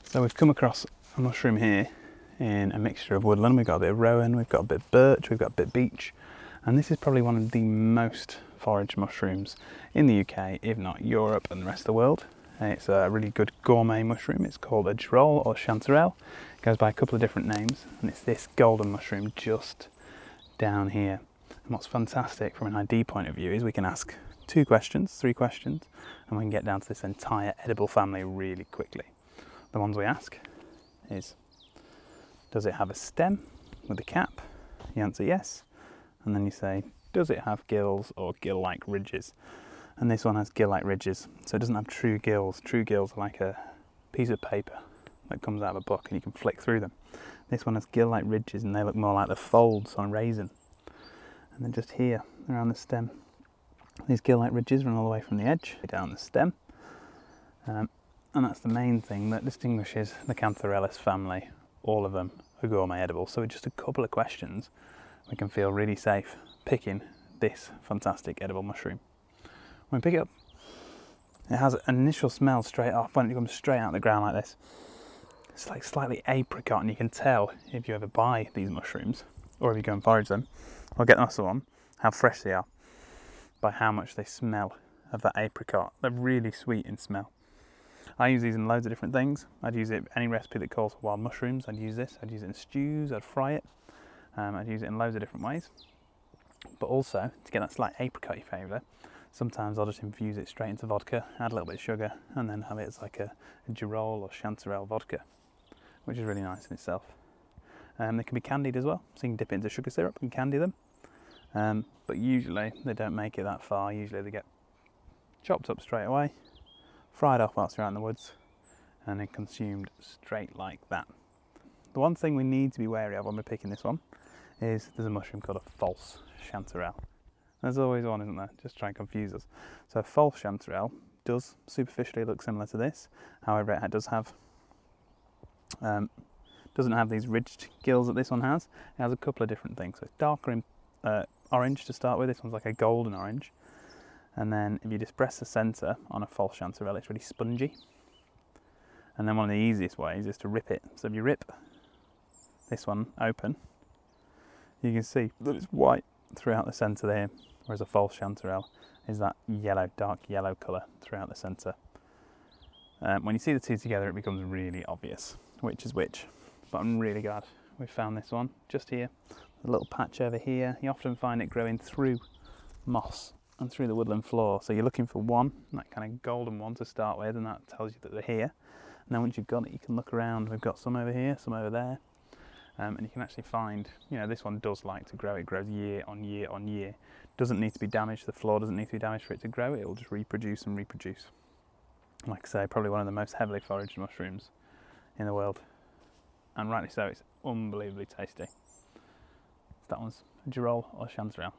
So we've come across a mushroom here in a mixture of woodland. We've got a bit of rowan, we've got a bit of birch, we've got a bit of beech, and this is probably one of the most foraged mushrooms in the UK, if not Europe and the rest of the world. It's a really good gourmet mushroom. It's called a Girolle or Chanterelle. It goes by a couple of different names, and it's this golden mushroom just down here. And what's fantastic from an ID point of view is we can ask 3 questions, and we can get down to this entire edible family really quickly. The ones we ask is, does it have a stem with a cap? You answer yes, and then you say, does it have gills or gill-like ridges? And this one has gill-like ridges, so it doesn't have true gills. True gills are like a piece of paper that comes out of a book and you can flick through them. This one has gill-like ridges and they look more like the folds on a raisin. And then just here, around the stem, these gill-like ridges run all the way from the edge down the stem. And that's the main thing that distinguishes the Cantharellus family. All of them are gourmet edible. So with just a couple of questions, we can feel really safe picking this fantastic edible mushroom. When we pick it up, it has an initial smell straight off when it comes straight out of the ground like this. It's like slightly apricot, and you can tell if you ever buy these mushrooms, or if you go and forage them, or get the one, how fresh they are, by how much they smell of that apricot. They're really sweet in smell. I use these in loads of different things. I'd use it any recipe that calls for wild mushrooms. I'd use this. I'd use it in stews. I'd fry it. I'd use it in loads of different ways. But also, to get that slight apricot flavour, sometimes I'll just infuse it straight into vodka, add a little bit of sugar, and then have it as like a Girolle or Chanterelle vodka, which is really nice in itself. They can be candied as well, so you can dip it into sugar syrup and candy them. But usually they don't make it that far. Usually they get chopped up straight away, fried off whilst they're out in the woods, and then consumed straight like that. The one thing we need to be wary of when we're picking this one is there's a mushroom called a false Chanterelle. There's always one, isn't there? Just try and confuse us. So a false Chanterelle does superficially look similar to this. However, it does have doesn't have these ridged gills that this one has. It has a couple of different things. So it's darker in orange to start with. This one's like a golden orange. And then if you just press the centre on a false Chanterelle, it's really spongy. And then one of the easiest ways is to rip it. So if you rip this one open, you can see that it's white throughout the centre there, whereas a false Chanterelle is that yellow, dark yellow colour throughout the centre. When you see the two together, it becomes really obvious which is which. But I'm really glad we found this one just here. A little patch over here. You often find it growing through moss and through the woodland floor. So you're looking for one, that kind of golden one to start with, and that tells you that they're here. And then once you've got it, you can look around. We've got some over here, some over there. And you can actually find, this one does like to grow. It grows year on year on year. Doesn't need to be damaged. The floor doesn't need to be damaged for it to grow. It will just reproduce and reproduce. Like I say, probably one of the most heavily foraged mushrooms in the world. And rightly so, it's unbelievably tasty. That one's a Girolle or Chanterelle.